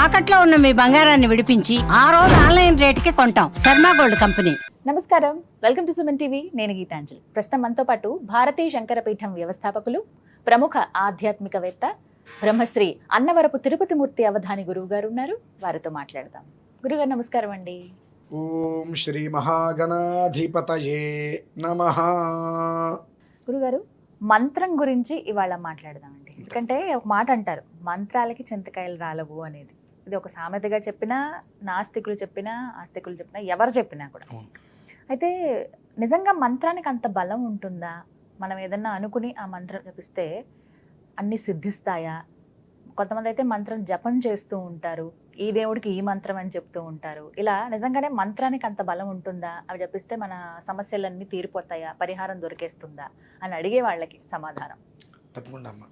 తాకట్లో ఉన్న మీ బంగారాన్ని విడిపించి ఆ రోజు ఆన్లైన్ రేటుకి కొంటాం. Sharma gold company. నమస్కారం, వెల్కమ్ టు సుమన్ టీవీ. నేను గీతాంజలి. ప్రస్తుతం మనతో పాటు భారతీయ శంకరపీఠం వ్యవస్థాపకులు, ప్రముఖ ఆధ్యాత్మికవేత్త, బ్రహ్మశ్రీ అన్నవరపు తిరుపతి మూర్తి అవధాని గురువు గారు ఉన్నారు. వారితో మాట్లాడదాం. గురుగారు నమస్కారం అండి. ఓం శ్రీ మహాగణాధిపతయే నమః. గురుగారు, మంత్రం గురించి ఇవాళ మాట్లాడదామండి. ఎందుకంటే ఒక మాట అంటారు, మంత్రాలకి చింతకాయలు రాలవు అనేది. ఇది ఒక సామెతగా చెప్పినా, నాస్తికులు చెప్పినా, ఆస్తికులు చెప్పినా, ఎవరు చెప్పినా కూడా. అయితే నిజంగా మంత్రానికి అంత బలం ఉంటుందా? మనం ఏదన్నా అనుకుని ఆ మంత్రం జపిస్తే అన్నీ సిద్ధిస్తాయా? కొంతమంది అయితే మంత్రం జపం చేస్తూ ఉంటారు, ఈ దేవుడికి ఈ మంత్రం అని చెప్తూ ఉంటారు. ఇలా నిజంగానే మంత్రానికి అంత బలం ఉంటుందా? అవి జపిస్తే మన సమస్యలన్నీ తీరిపోతాయా, పరిహారం దొరికేస్తుందా అని అడిగే వాళ్ళకి సమాధానం తప్పకుండా అమ్మ.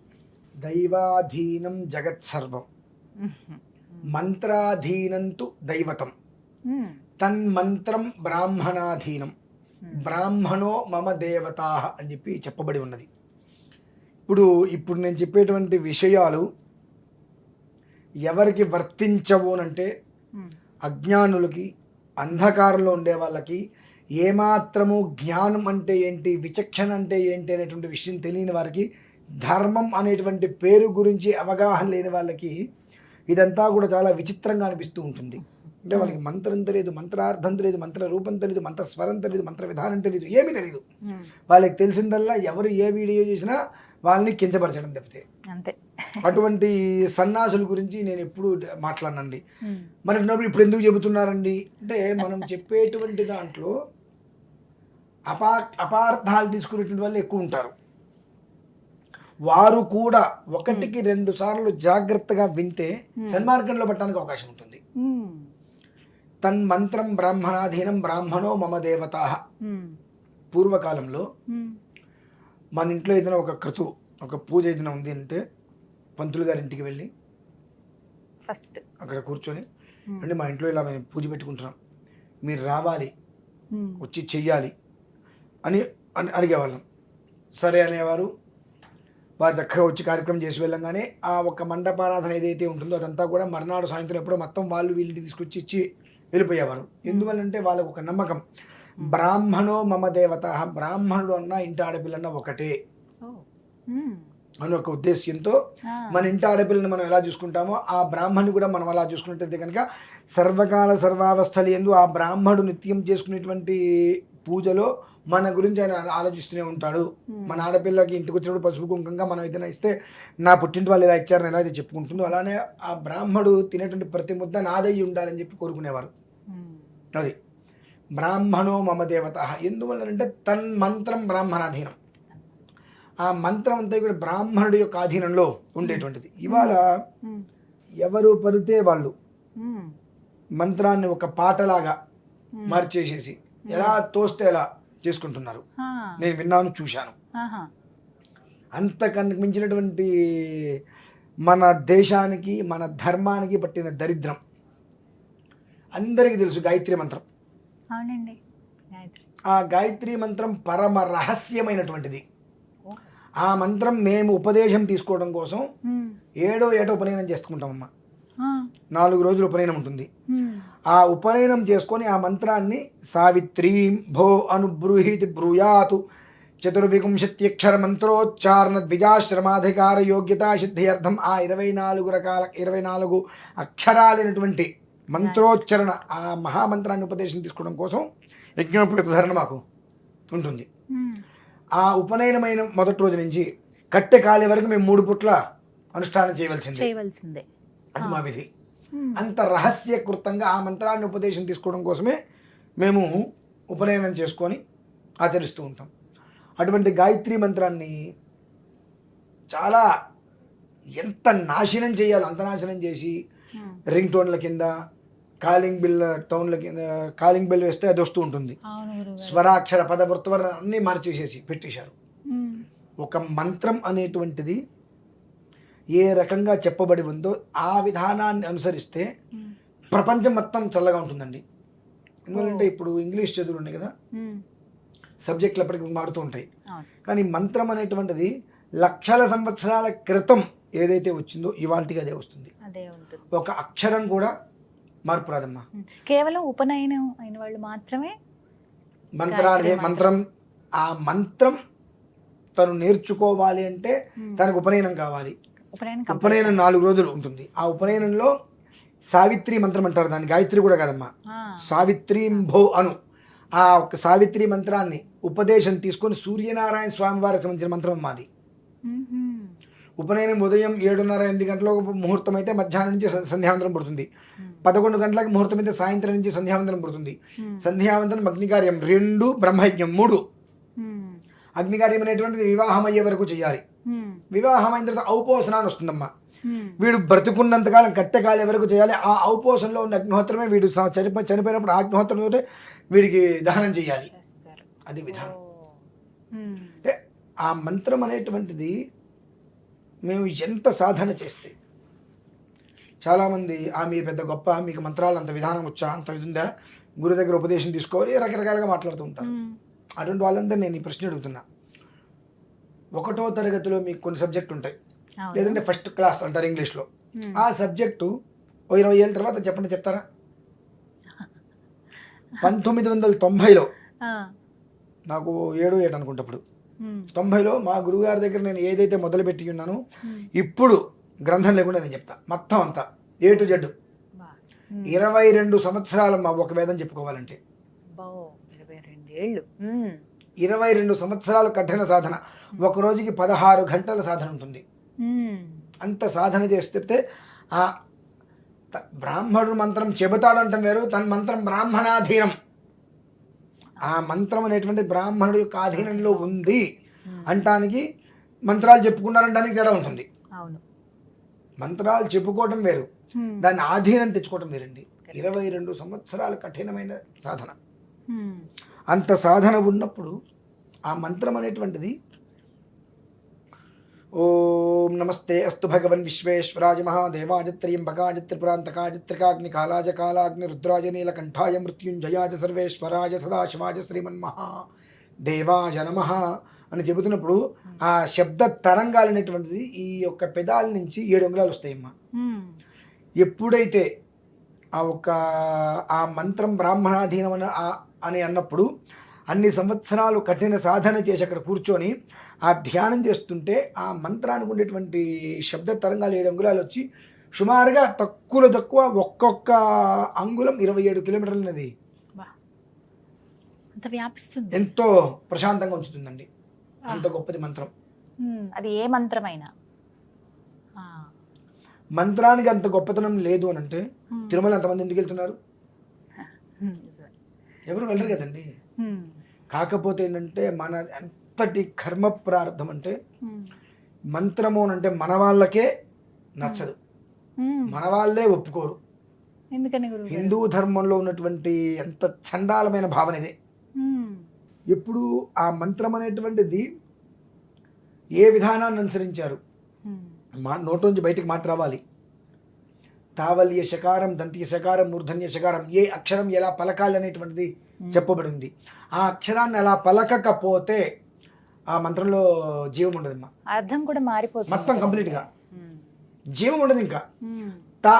దైవాధీనం జగత్ సర్వం, మంత్రాధీనంతు దైవతం, తన్మంత్రం బ్రాహ్మణాధీనం, బ్రాహ్మణో మమ దేవతా అని చెప్పి చెప్పబడి ఉన్నది. ఇప్పుడు నేను చెప్పేటువంటి విషయాలు ఎవరికి వర్తించవు అంటే అజ్ఞానులకి, అంధకారంలో ఉండే వాళ్ళకి, ఏమాత్రము జ్ఞానం అంటే ఏంటి, విచక్షణ అంటే ఏంటి అనేటువంటి విషయం తెలియని వారికి, ధర్మం అనేటువంటి పేరు గురించి అవగాహన లేని వాళ్ళకి ఇదంతా కూడా చాలా విచిత్రంగా అనిపిస్తూ ఉంటుంది. అంటే వాళ్ళకి మంత్రం తెలియదు, మంత్రార్థం తెలియదు, మంత్ర రూపం తెలియదు, మంత్ర స్వరం తెలియదు, మంత్ర విధానం తెలియదు, ఏమీ తెలియదు. వాళ్ళకి తెలిసిందల్లా ఎవరు ఏ వీడియో చేసినా వాళ్ళని కించపరచడం తప్పితే. అంతే. అటువంటి సన్నాసుల గురించి నేను ఎప్పుడు మాట్లాడనండి. మరి ఇప్పుడు ఎందుకు చెబుతున్నారండి అంటే, మనం చెప్పేటువంటి దాంట్లో అపార్థాలు తీసుకునేటువంటి వాళ్ళు ఎక్కువ ఉంటారు. వారు కూడా ఒకటికి 2 సార్లు జాగ్రత్తగా వింటే సన్మార్గంలో పట్టడానికి అవకాశం ఉంటుంది. తన్మంత్రం బ్రాహ్మణాధీనం, బ్రాహ్మణో మమ దేవతా. పూర్వకాలంలో మన ఇంట్లో ఏదైనా ఒక పూజ ఏదైనా ఉంది అంటే పంతులు గారి ఇంటికి వెళ్ళి ఫస్ట్ అక్కడ కూర్చొని, అంటే మా ఇంట్లో ఇలా మేము పూజ పెట్టుకుంటున్నాం, మీరు రావాలి, వచ్చి చెయ్యాలి అని అడిగేవాళ్ళం. సరే అనేవారు. వారు చక్కగా వచ్చి కార్యక్రమం చేసి వెళ్ళంగానే ఆ ఒక మండపారాధన ఏదైతే ఉంటుందో అదంతా కూడా మర్నాడు సాయంత్రం ఎప్పుడో మొత్తం వాళ్ళు వీళ్ళని తీసుకొచ్చి ఇచ్చి వెళ్ళిపోయేవారు. ఎందువల్లంటే వాళ్ళకు ఒక నమ్మకం, బ్రాహ్మణో మమ దేవత, బ్రాహ్మణుడు అన్న ఇంటి ఆడపిల్లన్న ఒకటే అని ఒక ఉద్దేశ్యంతో మన ఇంటి ఆడపిల్లని మనం ఎలా చూసుకుంటామో ఆ బ్రాహ్మణుని కూడా మనం అలా చూసుకున్నట్టయితే కనుక సర్వకాల సర్వావస్థలు యందు ఆ బ్రాహ్మణుడు నిత్యం చేసుకునేటువంటి పూజలో మన గురించి ఆయన ఆలోచిస్తూనే ఉంటాడు. మన ఆడపిల్లకి ఇంటికి వచ్చినప్పుడు పసుపు కుంకంగా మనం ఏదైనా ఇస్తే నా పుట్టింటి వాళ్ళు ఇలా ఇచ్చారని ఎలా అయితే చెప్పుకుంటుందో, అలానే ఆ బ్రాహ్మణుడు తినేటువంటి ప్రతి ముద్ద నాదయ్యి ఉండాలని చెప్పి కోరుకునేవారు. అది బ్రాహ్మణో మమ దేవత. ఎందువల్లంటే తన్మంత్రం బ్రాహ్మణాధీనం. ఆ మంత్రం అంతా కూడా బ్రాహ్మణుడి యొక్క ఆధీనంలో ఉండేటువంటిది. ఇవాళ ఎవరు పడితే వాళ్ళు మంత్రాన్ని ఒక పాటలాగా మార్చేసేసి ఎలా తోస్తే ఎలా చేసుకుంటున్నారు. నేను విన్నాను, చూశాను. అంతకన్నా మించినటువంటి మన దేశానికి, మన ధర్మానికి పట్టిన దరిద్రం అందరికీ తెలుసు, గాయత్రి మంత్రం. అవునండి. ఆ గాయత్రి మంత్రం పరమ రహస్యమైనటువంటిది. ఆ మంత్రం మేము ఉపదేశం తీసుకోవడం కోసం ఏడో ఉపనయనం చేసుకుంటామమ్మా. 4 రోజులు ఉపనయనం ఉంటుంది. ఆ ఉపనయనం చేసుకొని ఆ మంత్రాన్ని సావిత్రీం భో అనుబ్రూహీతి బ్రూయాతు చతుర్వింశత్యక్షర మంత్రోచ్చారణ ద్విజాశ్రమాధికార యోగ్యతా సిద్ధ్యర్థం ఆ 24 అక్షరాలైనటువంటి మంత్రోచ్చరణ, ఆ మహామంత్రాన్ని ఉపదేశం తీసుకోవడం కోసం యజ్ఞోపేత ధారణ మాకు ఉంటుంది. ఆ ఉపనయనమైన మొదటి రోజు నుంచి కట్టె కాలే వరకు మేము 3 పూట్ల అనుష్ఠానం చేయవలసిందే. అది మా విధి. అంత రహస్యకృతంగా ఆ మంత్రాన్ని ఉపదేశం తీసుకోవడం కోసమే మేము ఉపనయనం చేసుకొని ఆచరిస్తూ ఉంటాం. అటువంటి గాయత్రి మంత్రాన్ని చాలా ఎంత నాశనం చేయాలో అంత నాశనం చేసి రింగ్ టోన్ల కింద, కాలింగ్ బెల్ వేస్తే అది వస్తూ ఉంటుంది. స్వరాక్షర పదవృత్తవరణ అన్నీ మార్చేసేసి పెట్టేశారు. ఒక మంత్రం అనేటువంటిది ఏ రకంగా చెప్పబడి ఉందో ఆ విధానాన్ని అనుసరిస్తే ప్రపంచం మొత్తం చల్లగా ఉంటుందండి. ఎందుకంటే ఇప్పుడు ఇంగ్లీష్ చదువులు ఉన్నాయి కదా, సబ్జెక్టులు ఎప్పటికీ మారుతూ ఉంటాయి. కానీ మంత్రం అనేటువంటిది లక్షల సంవత్సరాల క్రితం ఏదైతే వచ్చిందో ఇవాళకి అదే వస్తుంది. అదే ఉంటుంది. ఒక అక్షరం కూడా మార్పు రాదమ్మా. కేవలం ఉపనయనం అయిన వాళ్ళు మాత్రమే మంత్రం ఆ మంత్రం తను నేర్చుకోవాలి అంటే తనకు ఉపనయనం కావాలి. ఉపనయనం 4 రోజులు ఉంటుంది. ఆ ఉపనయనంలో సావిత్రి మంత్రం అంటారు దాన్ని, గాయత్రి కూడా కాదమ్మా, సావిత్రీంభో అను. ఆ ఒక్క సావిత్రి మంత్రాన్ని ఉపదేశం తీసుకొని సూర్యనారాయణ స్వామి వారికి సంబంధించిన మంత్రం మాది. ఉపనయనం ఉదయం 7:30-8 గంటలకు ముహూర్తం అయితే మధ్యాహ్నం నుంచి సంధ్యావందనం పడుతుంది. 11 గంటలకు ముహూర్తం అయితే సాయంత్రం నుంచి సంధ్యావందనం పడుతుంది. సంధ్యావందనం అగ్నికార్యం 2, బ్రహ్మయజ్ఞం 3. అగ్నికార్యం అనేటువంటిది వివాహం అయ్యే వరకు చేయాలి. వివాహం అయిన తర్వాత ఔపోసన అని వస్తుందమ్మా. వీడు బ్రతుకున్నంతకాలం కట్టెకాలే వరకు చేయాలి. ఆ ఔపోసనలో ఉన్న అగ్నిహోత్రమే వీడు చనిపోయినప్పుడు అగ్నిహోత్రంతో వీడికి దహనం చేయాలి. అది విధానం. అంటే ఆ మంత్రం అనేటువంటిది మేము ఎంత సాధన చేస్తే, చాలామంది మీరు పెద్ద గొప్ప, మీకు మంత్రాలు అంత విధానం వచ్చా, అంత ఇది ఉందా, గురు దగ్గర ఉపదేశం తీసుకోవాలి, రకరకాలుగా మాట్లాడుతూ ఉంటారు. అటువంటి వాళ్ళందరూ నేను ఈ ప్రశ్న అడుగుతున్నా. 1వ తరగతిలో మీకు కొన్ని సబ్జెక్ట్ ఉంటాయి, లేదంటే ఫస్ట్ క్లాస్ అంటారు ఇంగ్లీష్లో. ఆ సబ్జెక్టు 20 ఏళ్ళ తర్వాత చెప్తారా? 1990లో నాకు 7 ఏట అనుకుంటప్పుడు 90లో మా గురువుగారి దగ్గర నేను ఏదైతే మొదలుపెట్టి ఉన్నానో ఇప్పుడు గ్రంథం లేకుండా నేను చెప్తా మొత్తం అంతా A to Z. 22 సంవత్సరాలు మా ఒక వేదం చెప్పుకోవాలంటే 22 సంవత్సరాలు కఠిన సాధన. ఒక రోజుకి 16 గంటల సాధన ఉంటుంది. అంత సాధన చేస్తే ఆ బ్రాహ్మణుడు మంత్రం చెబుతాడంటాం వేరు, తన మంత్రం బ్రాహ్మణాధీనం. ఆ మంత్రం అనేటువంటి బ్రాహ్మణుడి యొక్క ఆధీనంలో ఉంది అంటానికి, మంత్రాలు చెప్పుకున్నారంటానికి తేడా ఉంటుంది. మంత్రాలు చెప్పుకోవటం వేరు, దాన్ని ఆధీనం తెచ్చుకోవటం వేరండి. 22 సంవత్సరాలు కఠినమైన సాధన. అంత సాధన ఉన్నప్పుడు ఆ మంత్రం అనేటువంటిది ఓం నమస్తే అస్తు భగవన్ విశ్వేశ్వరాయ మహాదేవాయ త్ర్యంబకాయ త్రిపురాంతకాయ త్రికాగ్ని కాలాజ కాలాగ్ని రుద్రాజ నీలకంఠాయ మృత్యుంజయాజ సర్వేశ్వరాయ సదాశివాజ శ్రీమన్మహా దేవాయ నమః అని చెబుతున్నప్పుడు ఆ శబ్ద తరంగాలు అనేటువంటిది ఈ యొక్క పెదాల నుంచి 7 అంగుళాలు వస్తాయమ్మా. ఎప్పుడైతే ఆ మంత్రం బ్రాహ్మణాధీనం అని అన్నప్పుడు అన్ని సంవత్సరాలు కఠిన సాధన చేసి అక్కడ కూర్చొని ఆ ధ్యానం చేస్తుంటే ఆ మంత్రానికి ఉండేటువంటి శబ్ద తరంగాలు 7 అంగుళాలు వచ్చి సుమారుగా తక్కువ ఒక్కొక్క అంగుళం 27 కిలోమీటర్లు ఉన్నది. ఎంతో ప్రశాంతంగా ఉంచుతుందండి. అంత గొప్పది మంత్రం. అది ఏ మంత్రమైనా మంత్రానికి అంత గొప్పతనం లేదు అని అంటే తిరుమల ఎంతమంది ఎందుకు వెళ్తున్నారు? ఎవరు వెళ్ళరు కదండి. కాకపోతే ఏంటంటే మన ఎంతటి కర్మ ప్రారంధం అంటే మంత్రము అంటే మన వాళ్ళకే నచ్చదు, మన వాళ్ళే ఒప్పుకోరు. హిందూ ధర్మంలో ఉన్నటువంటి ఎంత చండాలమైన భావన ఇదే. ఎప్పుడు ఆ మంత్రం అనేటువంటిది ఏ విధానాన్ని అనుసరించారు, మా నోటి నుంచి బయటకు మాట రావాలి. తావల్య శకారం, దంతియ శకారం, మూర్ధన్య శకారం, ఏ అక్షరం ఎలా పలకాలి అనేటువంటిది చెప్పబడింది. ఆ అక్షరాన్ని అలా పలకకపోతే ఆ మంత్రంలో జీవం ఉండదమ్మా. అర్థం కూడా మారిపోతుంది మొత్తం కంప్లీట్గా జీవం ఉండదు. ఇంకా తా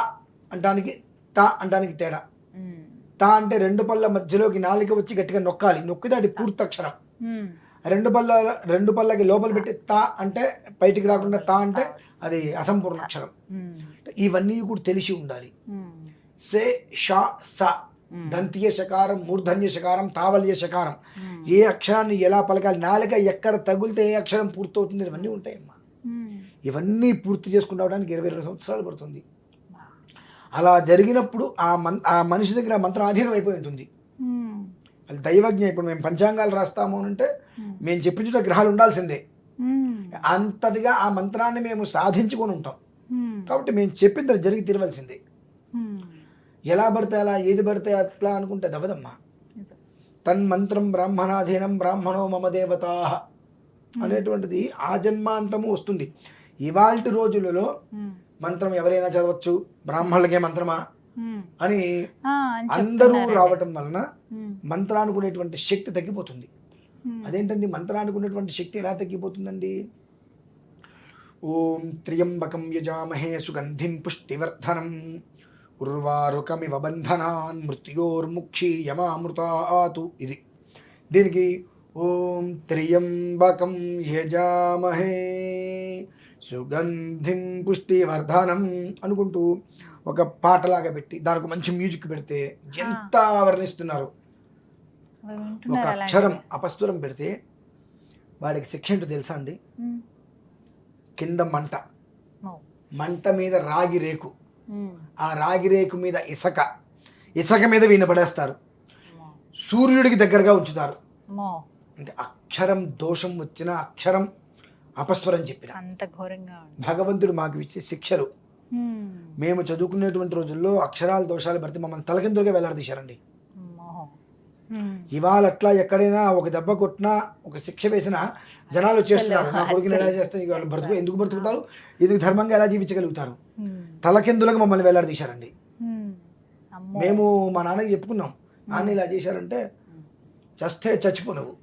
అంటానికి తేడా. తా అంటే 2 పళ్ళ మధ్యలోకి నాలిక వచ్చి గట్టిగా నొక్కాలి, నొక్కితే అది పూర్తి అక్షరం. 2 పళ్ళకి లోపల పెట్టి తా అంటే బయటికి రాకుండా తా అంటే అది అసంపూర్ణ అక్షరం. ఇవన్నీ కూడా తెలిసి ఉండాలి. సే షా స, దంతియ శకారం, మూర్ధన్య శకారం, తావల్య శకారం, ఏ అక్షరాన్ని ఎలా పలకాలి, నాలిక ఎక్కడ తగిలితే ఏ అక్షరం పూర్తవుతుంది, ఇవన్నీ ఉంటాయమ్మా. ఇవన్నీ పూర్తి చేసుకుని రావడానికి 22 సంవత్సరాలు పడుతుంది. అలా జరిగినప్పుడు ఆ మనిషి దగ్గర మంత్రం ఆధీనం అయిపోయి ఉంటుంది. అది దైవజ్ఞ. ఇప్పుడు మేము పంచాంగాలు రాస్తాము అంటే మేము చెప్పించుట గ్రహాలు ఉండాల్సిందే. అంతటిగా ఆ మంత్రాన్ని మేము సాధించుకొని ఉంటాం. కాబట్టి మేము చెప్పింది జరిగి తీరవలసిందే. ఎలా పడితే అలా, ఏది పడితే అట్లా అనుకుంటే దవదమ్మా. తన్మంత్రం బ్రాహ్మణాధీనం బ్రాహ్మణో మమ దేవతా అనేటువంటిది ఆ జన్మాంతము వస్తుంది. ఇవాల్టి రోజులలో మంత్రం ఎవరైనా చదవచ్చు, బ్రాహ్మణులకే మంత్రమా అని అందరూ రావటం వలన మంత్రానికి ఉండేటువంటి శక్తి తగ్గిపోతుంది. అదేంటండి మంత్రానికి ఉన్నటువంటి శక్తి ఎలా తగ్గిపోతుందండి? ఓం త్ర్యంబకం యజామహే సుగంధిం పుష్టివర్ధనం ఉర్వారుకమివ బంధనాన్ మృత్యోర్ముక్షీయమామృతాతు. ఇది దీనికి ఓం త్ర్యంబకం యజామహే సుగంధిం పుష్టివర్ధనం అనుకుంటూ ఒక పాటలాగా పెట్టి దానికి మంచి మ్యూజిక్ పెడితే ఎంత వర్ణిస్తున్నారు. ఒక అక్షరం అపస్వరం పెడితే వాడికి శిక్ష ఏంటో తెలుసా అండి? కింద మంట, మంట మీద రాగి రేకు, ఆ రాగి రేకు మీద ఇసక, ఇసక మీద వీణ పడేస్తారు, సూర్యుడికి దగ్గరగా ఉంచుతారు. అంటే అక్షరం దోషం వచ్చిన, అక్షరం అపస్వరం చెప్పిన అంత ఘోరంగా భగవంతుడు మాకు ఇచ్చే శిక్షలు. మేము చదువుకునేటువంటి రోజుల్లో అక్షరాల దోషాలు పడితే మమ్మల్ని తలకిందులుగా వేలాడదీశారండి. ఇవాళ అట్లా ఎక్కడైనా ఒక దెబ్బ కొట్టినా, ఒక శిక్ష వేసినా జనాలు చేస్తున్నారు. నా కొడుకుని ఎలా చేస్తే వాళ్ళు బ్రతుకు ఎందుకు బ్రతుకుతారు, ఇది ధర్మంగా ఎలా జీవించగలుగుతారు? తలకిందులుగా మమ్మల్ని వేలాడదీశారండి. మేము మా నాన్నకి చెప్పుకున్నాం, నాన్న ఇలా చేశారంటే చస్తే చచ్చిపో నువ్వు,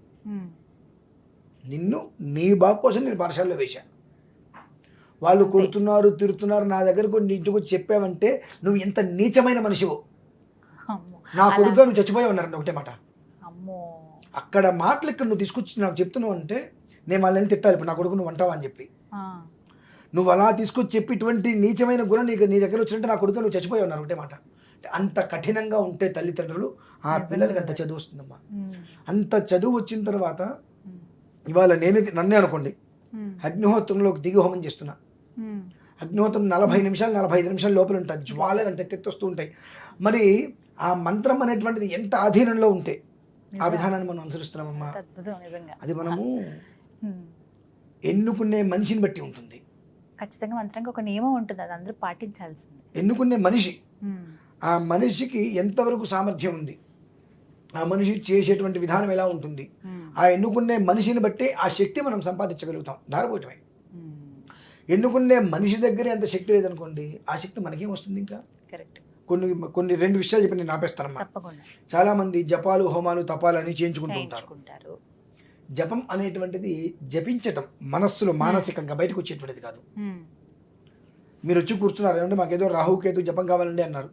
నిన్ను నీ బాబు కోసం నేను పాఠశాలలో వేశాను. వాళ్ళు కొడుతున్నారు, తిరుతున్నారు, నా దగ్గరకు ఇంటికి వచ్చి చెప్పావంటే నువ్వు ఎంత నీచమైన మనిషివో, నా కొడుకుగా నువ్వు చచ్చిపోయావు అన్నారండి ఒకటే మాట. అక్కడ మాటలు ఇక్కడ నువ్వు తీసుకొచ్చి నాకు చెప్తున్నావు అంటే నేను వాళ్ళని తిట్టాలి, ఇప్పుడు నా కొడుకు నువ్వు అంటావా అని చెప్పి. నువ్వు అలా తీసుకొచ్చి చెప్పి ఇటువంటి నీచమైన గుణం నీ దగ్గర వచ్చినట్టే నా కొడుకు నువ్వు చచ్చిపోయావు అన్నారు ఒకటే మాట. అంత కఠినంగా ఉంటే తల్లిదండ్రులు ఆ పిల్లలకి అంత చదువు వస్తుందమ్మా. అంత చదువు వచ్చిన తర్వాత ఇవాళ నన్నే అనుకోండి, అగ్నిహోత్రంలోకి దిగి హోమం చేస్తున్నా. అగ్నిహోత్రం 40 నిమిషాలు 45 నిమిషాల లోపల ఉంటుంది, జ్వాలలు అంటే తెత్తొస్తూ ఉంటాయి. మరి ఆ మంత్రం అనేటువంటిది ఎంత ఆధీనంలో ఉంటే ఆ విధానాన్ని మనం అనుసరిస్తున్నామమ్మా. అది మనము ఎన్నుకునే మనిషిని బట్టి ఉంటుంది. ఖచ్చితంగా మంత్రానికి ఒక నియమం ఉంటుంది, అది అందరూ పాటించాల్సింది. ఎన్నుకునే మనిషి, ఆ మనిషికి ఎంతవరకు సామర్థ్యం ఉంది, ఆ మనిషి చేసేటువంటి విధానం ఎలా ఉంటుంది, ఆ ఎన్నుకునే మనిషిని బట్టి ఆ శక్తి మనం సంపాదించగలుగుతాం. దారిపోవటమే. ఎన్నుకునే మనిషి దగ్గర ఎంత శక్తి లేదనుకోండి, ఆ శక్తి మనకేం వస్తుంది? ఇంకా కొన్ని 2 విషయాలు చెప్పి నేను ఆపేస్తానమ్మా. చాలా మంది జపాలు, హోమాలు, తపాలు అని చేయించుకుంటూ ఉంటారు. జపం అనేటువంటిది జపించటం, మనస్సులో మానసికంగా బయటకు వచ్చేటువంటిది కాదు. మీరు వచ్చి కూర్చున్నారు ఏమంటే మాకేదో రాహుకేతు జపం కావాలండి అన్నారు,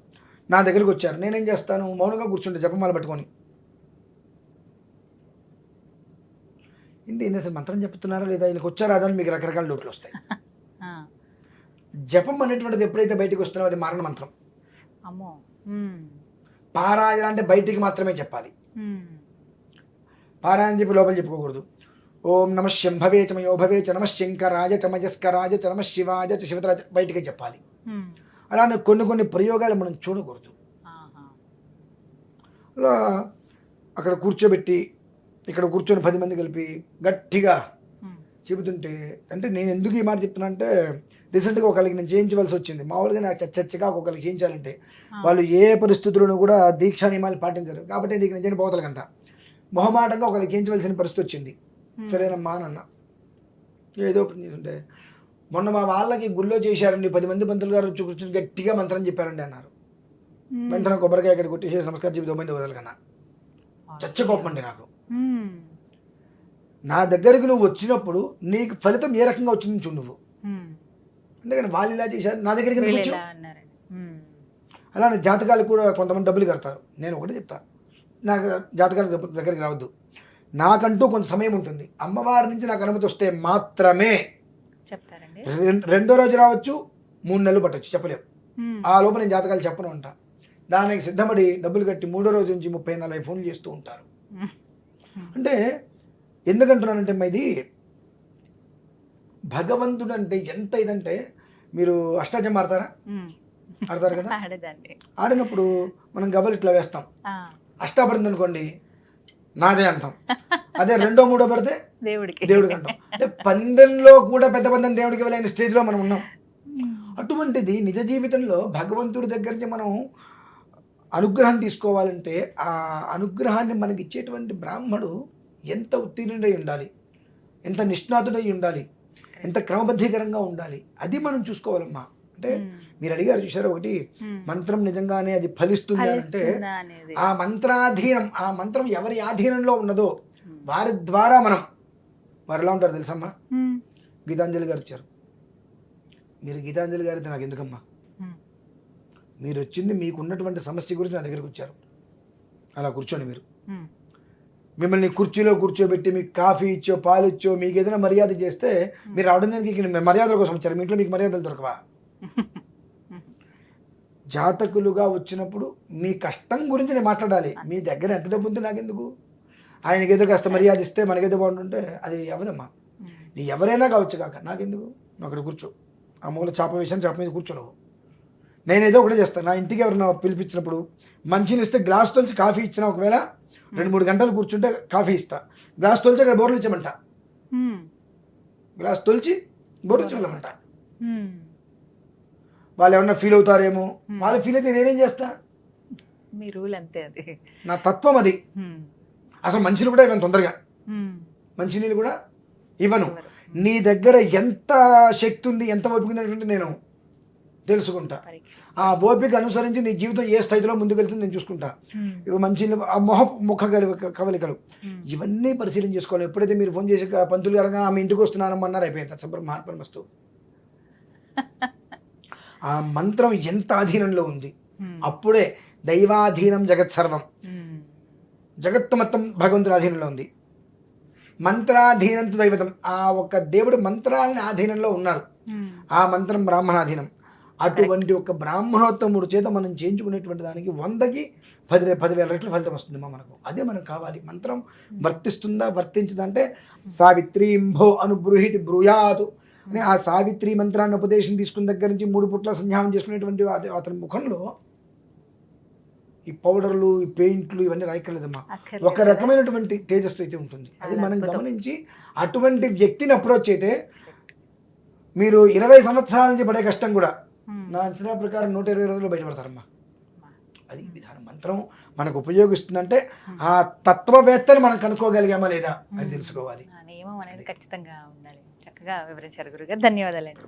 నా దగ్గరికి వచ్చారు, నేనేం చేస్తాను, మౌనంగా కూర్చుంటే జపమాల పట్టుకొని ఇంటి అసలు మంత్రం చెప్తున్నారా లేదా, ఈయనకు వచ్చారా అని మీకు రకరకాల డౌట్లు వస్తాయి. జపం అనేటువంటిది ఎప్పుడైతే బయటకు వస్తున్నావో అది మారణ మంత్రం. పారాయణ అంటే బయటికి మాత్రమే చెప్పాలి, పారాయణ చెప్పి లోపల చెప్పుకోకూడదు. ఓం నమ శంభవే చ మయోభవే చ నమ శంకరాజ చ మజస్కరాజ చ నమ శివాజ చ శివతరాజ బయటికే చెప్పాలి. అలానే కొన్ని ప్రయోగాలు మనం చూడకూడదు. అలా అక్కడ కూర్చోబెట్టి ఇక్కడ కూర్చొని 10 మంది కలిపి గట్టిగా చెబుతుంటే, అంటే నేను ఎందుకు ఈ మాట చెప్తున్నా అంటే రీసెంట్గా ఒకరికి నేను చేయించవలసి వచ్చింది. మామూలుగా నాకు చచ్చగా ఒక్కొక్కరికి చేయించాలంటే వాళ్ళు ఏ పరిస్థితుల్లోనూ కూడా దీక్షా నియమాలు పాటించారు కాబట్టి నీకు నేను చేయని పోతలకంట మొహమాటంగా ఒకరికి చేయించవలసిన పరిస్థితి వచ్చింది. సరేనమ్మా అన్న ఏదో అంటే మొన్న మా వాళ్ళకి గుళ్ళో చేశారండి, 10 మంది పంతులు గారు కూర్చొని గట్టిగా మంత్రం చెప్పారండి అన్నారు. వెంటనే కొబ్బరికాయ ఇక్కడ కొట్టేసి నమస్కారం చెప్పి 9 మంది వదలకన్నా. చచ్చ కోపం అండి నాకు. నా దగ్గరికి నువ్వు వచ్చినప్పుడు నీకు ఫలితం ఏ రకంగా వచ్చింది చూడు నువ్వు. అందుకని వాళ్ళు ఇలా చేశారు, నా దగ్గరికి వచ్చి అలానే జాతకాలు కూడా కొంతమంది డబ్బులు కడతారు. నేను ఒకటే చెప్తాను, నాకు జాతకాల దగ్గరికి రావద్దు, నాకంటూ కొంత సమయం ఉంటుంది. అమ్మవారి నుంచి నాకు అనుమతి వస్తే మాత్రమే చెప్తారండి. 2వ రోజు రావచ్చు, 3 నెలలు పట్టవచ్చు, చెప్పలేము. ఆ లోపల నేను జాతకాలు చెప్పను అంట. దానికి సిద్ధపడి డబ్బులు కట్టి 3వ రోజు నుంచి 30-40 ఫోన్లు చేస్తూ ఉంటారు. అంటే ఎందుకంటున్నానంటే ఇది భగవంతుడు అంటే ఎంత ఇదంటే, మీరు అష్టాచం ఆడతారా? ఆడతారు కదా. ఆడినప్పుడు మనం గబలు ఇట్లా వేస్తాం, అష్టపడింది అనుకోండి నాదే అంటాం, అదే 2వ 3వ పడితే దేవుడికి అంటాం. అంటే పందెంలో కూడా పెద్ద పందెం దేవుడికి వెళ్ళిన స్టేజ్లో మనం ఉన్నాం. అటువంటిది నిజ జీవితంలో భగవంతుడి దగ్గర నుంచి మనం అనుగ్రహం తీసుకోవాలంటే ఆ అనుగ్రహాన్ని మనకి ఇచ్చేటువంటి బ్రాహ్మడు ఎంత ఉత్తీర్ణుడై ఉండాలి, ఎంత నిష్ణాతుడై ఉండాలి, ఎంత క్రమబద్ధీకరంగా ఉండాలి, అది మనం చూసుకోవాలమ్మా. అంటే మీరు అడిగారు చూసారా, ఒకటి మంత్రం నిజంగానే అది ఫలిస్తుంది అంటే ఆ మంత్రాధీనం, ఆ మంత్రం ఎవరి ఆధీనంలో ఉన్నదో వారి ద్వారా మనం, వారు ఎలా ఉంటారు తెలుసమ్మా, గీతాంజలి గారు ఇచ్చారు, మీరు గీతాంజలి గారితో నాకు ఎందుకమ్మా, మీరు వచ్చింది మీకు ఉన్నటువంటి సమస్య గురించి నా దగ్గరికి వచ్చారు, అలా కూర్చోండి. మీరు మిమ్మల్ని కుర్చీలో కూర్చోబెట్టి మీకు కాఫీ ఇచ్చో పాలు ఇచ్చో మీకు ఏదైనా మర్యాద చేస్తే మీరు రావడం దానికి ఇక్కడ మర్యాదల కోసం వచ్చారు. మీ ఇంట్లో మీకు మర్యాదలు దొరకవా? జాతకులుగా వచ్చినప్పుడు మీ కష్టం గురించి నేను మాట్లాడాలి. మీ దగ్గర ఎంత డబ్బు ఉంటే నాకెందుకు? ఆయనకి ఏదో కాస్త మర్యాద ఇస్తే మనకేదో బాగుంటుంటే అది అవ్వదమ్మా. నీ ఎవరైనా కావచ్చు కాక నాకెందుకు? నువ్వు అక్కడ కూర్చో, ఆ మూల చాప వేసాను, చాప మీద కూర్చో. నువ్వు నేనేదో ఒకటే చేస్తాను. నా ఇంటికి ఎవరైనా పిలిపించినప్పుడు మంచిని ఇస్తే గ్లాస్ తొలిచి కాఫీ ఇచ్చినా, ఒకవేళ 2-3 గంటలు కూర్చుంటే కాఫీ ఇస్తా. గ్లాస్ తొలిచి అక్కడ బోర్లు ఇచ్చామంట, గ్లాస్ తొలిచి బోర్లు ఇచ్చేవాళ్ళమంట. వాళ్ళు ఏమన్నా ఫీల్ అవుతారేమో, వాళ్ళు ఫీల్ అయితే నేనేం చేస్తా? మీ రూల్ అంతే, అది నా తత్వం అది. అసలు మంచినీళ్ళు కూడా ఇవ్వను తొందరగా, మంచినీళ్ళు కూడా ఇవ్వను. నీ దగ్గర ఎంత శక్తి ఉంది, ఎంత ఓపిక ఉంది అనేటువంటి నేను తెలుసుకుంటా. ఆ ఓపిక అనుసరించి నీ జీవితం ఏ స్థాయిలో ముందుకెళ్తుంది నేను చూసుకుంటా. ఇవి మంచి ముఖ కవలికలు ఇవన్నీ పరిశీలన చేసుకోవాలి. ఎప్పుడైతే మీరు ఫోన్ చేసి పంతులు గారు ఆమె ఇంటికి వస్తున్నానమ్మన్నారు, అయిపోయింది సంపర్మస్తు. ఆ మంత్రం ఎంత అధీనంలో ఉంది, అప్పుడే దైవాధీనం జగత్ సర్వం, జగత్తు మొత్తం భగవంతుడి అధీనంలో ఉంది. మంత్రాధీనంతో దైవతం, ఆ ఒక్క దేవుడు మంత్రాలని ఆధీనంలో ఉన్నారు. ఆ మంత్రం బ్రాహ్మణాధీనం. అటువంటి ఒక బ్రాహ్మణోత్తముడు చేత మనం చేయించుకునేటువంటి దానికి 100కి 10,000 రెట్లు ఫలితం వస్తుందమ్మా మనకు. అదే మనకు కావాలి. మంత్రం వర్తిస్తుందా, వర్తించదంటే సావిత్రీంభో అనుబ్రూహితి బ్రూయాతు అని ఆ సావిత్రి మంత్రాన్ని ఉపదేశం తీసుకున్న దగ్గర నుంచి 3 పుట్ల సంధ్యానం చేసుకునేటువంటి అతని ముఖంలో ఈ పౌడర్లు, ఈ పెయింట్లు ఇవన్నీ రాయక్కర్లేదమ్మా. ఒక రకమైనటువంటి తేజస్సు అయితే ఉంటుంది. అది మనం గమనించి అటువంటి వ్యక్తిని అప్రోచ్ అయితే మీరు 20 సంవత్సరాల నుంచి పడే కష్టం కూడా నా అంచనా ప్రకారం 120 రోజుల్లో బయటపడతారమ్మా. అది విధానం. మంత్రం మనకు ఉపయోగిస్తుందంటే ఆ తత్వవేత్తను మనం కనుక్కోగలిగామా లేదా అది తెలుసుకోవాలి. నియమం అనేది ఖచ్చితంగా ఉండాలి. చక్కగా వివరించారు గురుగారు, ధన్యవాదాలండి.